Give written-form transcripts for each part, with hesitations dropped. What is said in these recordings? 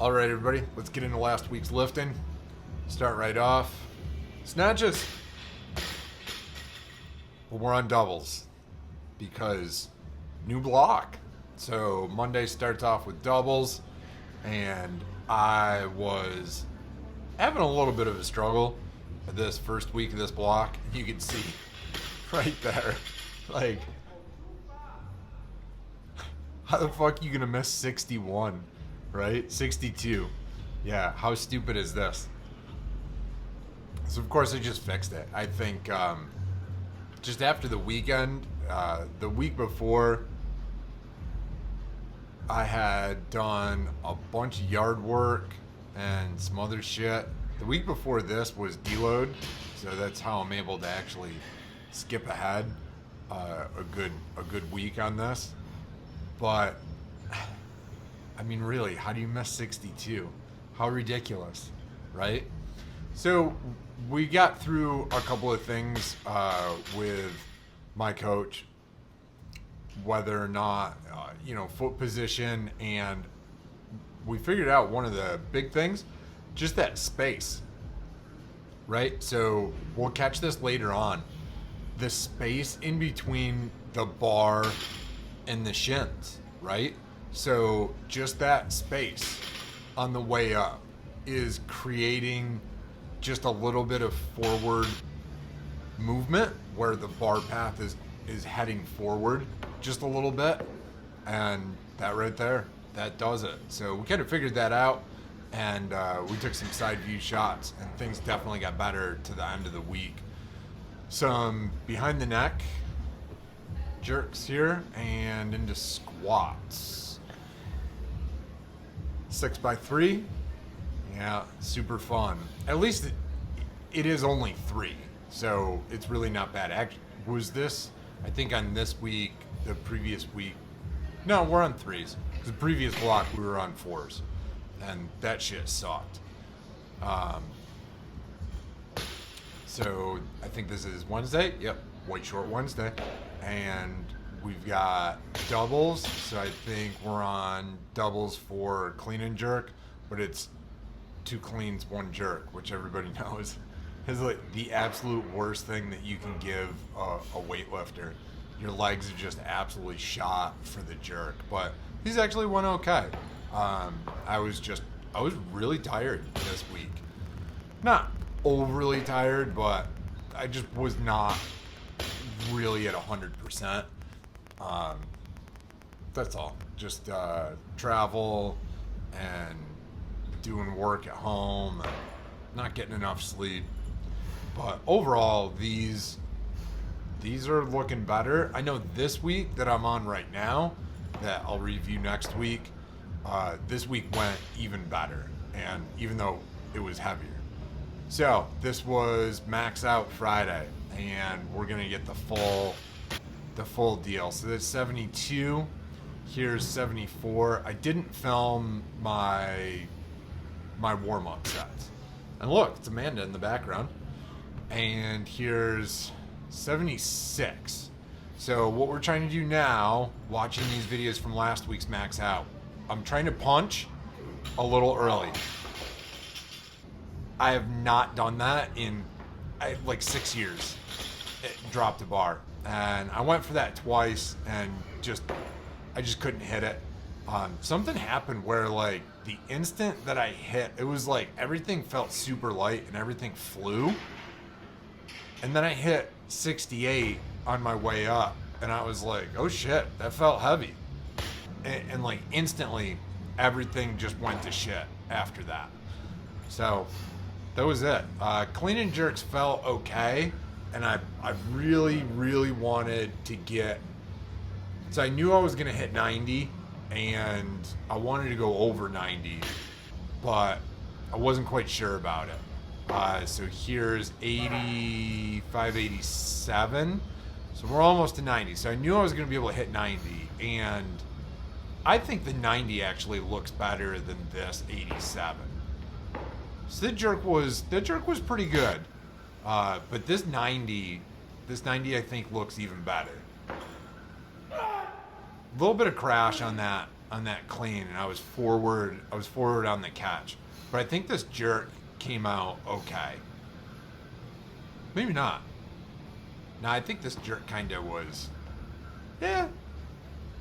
All right, everybody, let's get into last week's lifting. Start right off. Snatches. But we're on doubles because new block. So Monday starts off with doubles, and I was having a little bit of a struggle this first week of this block. You can see right there, like, how the fuck are you gonna miss 61, right? 62. Yeah, how stupid is this? So of course I just fixed it. I think just after the weekend, the week before, I had done a bunch of yard work and some other shit. The week before this was deload, so that's how I'm able to actually skip ahead a good week on this. But I mean, really, how do you miss 62? How ridiculous, right? So we got through a couple of things with my coach, whether or not, foot position, and we figured out one of the big things, just that space, right? So we'll catch this later on. The space in between the bar and the shins, right? So just that space on the way up is creating just a little bit of forward movement where the bar path is heading forward just a little bit, and that right there, that does it. So we kind of figured that out, and we took some side view shots, and things definitely got better to the end of the week. Some behind the neck jerks here and into squats. 6x3, yeah, super fun. At least it is only 3, so it's really not bad. Actually, was this, I think on this week, the previous week, no, we're on 3s. The previous block we were on 4s, and that shit sucked. So I think this is Wednesday. Yep, White Short Wednesday, and we've got doubles. So I think we're on doubles for clean and jerk, but it's 2 cleans, 1 jerk, which everybody knows is like the absolute worst thing that you can give a weightlifter. Your legs are just absolutely shot for the jerk, but these actually went okay. I was really tired this week. Not overly tired, but I just was not really at 100%. That's all. Just travel and doing work at home and not getting enough sleep. But overall, these are looking better. I know this week that I'm on right now, that I'll review next week, this week went even better, and even though it was heavier. So this was max out Friday, and we're gonna get the full deal. So that's 72. Here's 74. I didn't film my warm-up sets. And look, it's Amanda in the background. And here's 76. So what we're trying to do now, watching these videos from last week's max out, I'm trying to punch a little early. I have not done that in like 6 years. It dropped a bar, and I went for that twice, and I just couldn't hit it. Something happened where, like, the instant that I hit, it was like everything felt super light and everything flew. And then I hit 68 on my way up, and I was like, oh shit, that felt heavy. And like instantly, everything just went to shit after that. So that was it. Clean and jerks felt okay, and I really, really wanted to get, so I knew I was gonna hit 90, and I wanted to go over 90, but I wasn't quite sure about it. So here's 85, 87. So we're almost to 90. So I knew I was going to be able to hit 90. And I think the 90 actually looks better than this 87. So the jerk was pretty good. But this 90 I think looks even better. A little bit of crash on that clean, and I was forward on the catch. But I think this jerk came out okay. Maybe not. No, I think this jerk kind of was, yeah,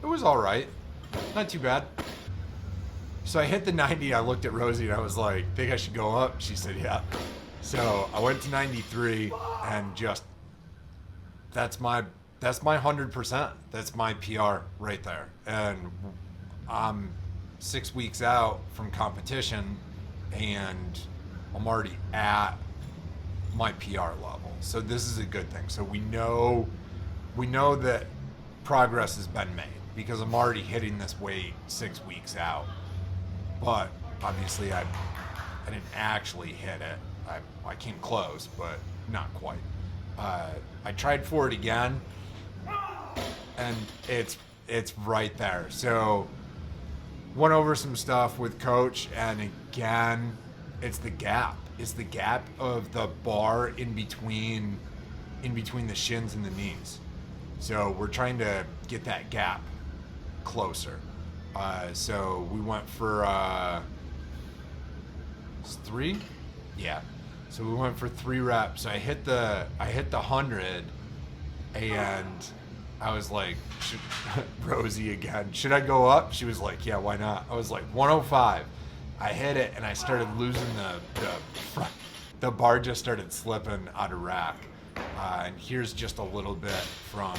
it was all right. Not too bad. So I hit the 90. I looked at Rosie and I was like, think I should go up? She said, yeah. So I went to 93 and just, that's my 100%. That's my PR right there. And I'm 6 weeks out from competition and I'm already at my PR level. So this is a good thing. So we know that progress has been made because I'm already hitting this weight 6 weeks out. But obviously I didn't actually hit it. I came close, but not quite. I tried for it again, and it's right there. So went over some stuff with coach, and again, it's the gap. It's the gap of the bar in between the shins and the knees. So we're trying to get that gap closer. So we went for 3, yeah. So we went for 3 reps. I hit the 100, and I was like, Rosie again, should I go up? She was like, yeah, why not? I was like, 105. I hit it, and I started losing the bar just started slipping out of rack. And here's just a little bit from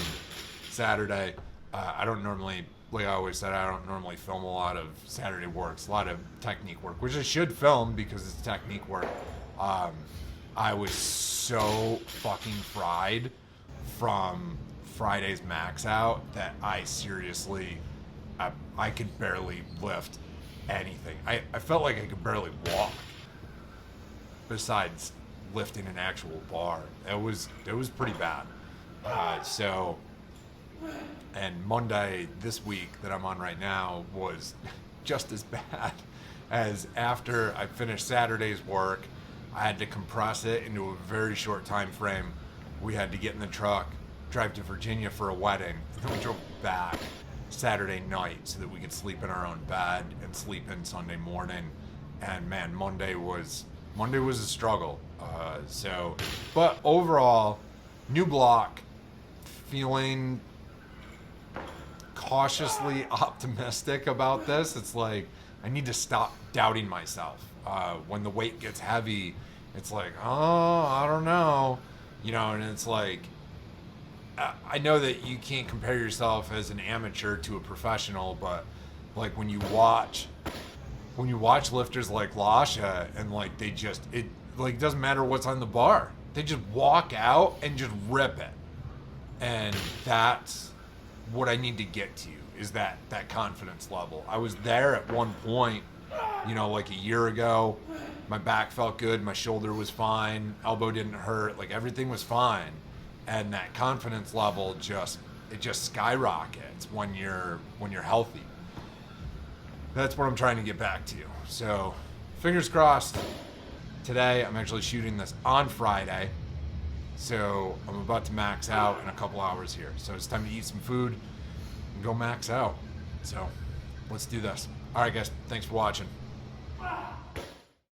Saturday. I don't normally, like I always said, I don't normally film a lot of Saturday works, a lot of technique work, which I should film because it's technique work. I was so fucking fried from Friday's max out that I seriously, I could barely lift anything. I felt like I could barely walk besides lifting an actual bar. It was pretty bad. And Monday this week that I'm on right now was just as bad as after I finished Saturday's work. I had to compress it into a very short time frame. We had to get in the truck, drive to Virginia for a wedding, and then we drove back Saturday night so that we could sleep in our own bed and sleep in Sunday morning. And man, Monday was a struggle. But overall, new block, feeling cautiously optimistic about this. It's like I need to stop doubting myself. When the weight gets heavy, it's like, oh, I don't know, and it's like, I know that you can't compare yourself as an amateur to a professional, but like when you watch lifters like Lasha and like it doesn't matter what's on the bar. They just walk out and just rip it. And that's what I need to get to, is that confidence level. I was there at one point, like a year ago. My back felt good, my shoulder was fine, elbow didn't hurt, like everything was fine. And that confidence level just skyrockets when you're healthy. That's what I'm trying to get back to. So fingers crossed. Today I'm actually shooting this on Friday. So I'm about to max out in a couple hours here. So it's time to eat some food and go max out. So let's do this. All right, guys, thanks for watching.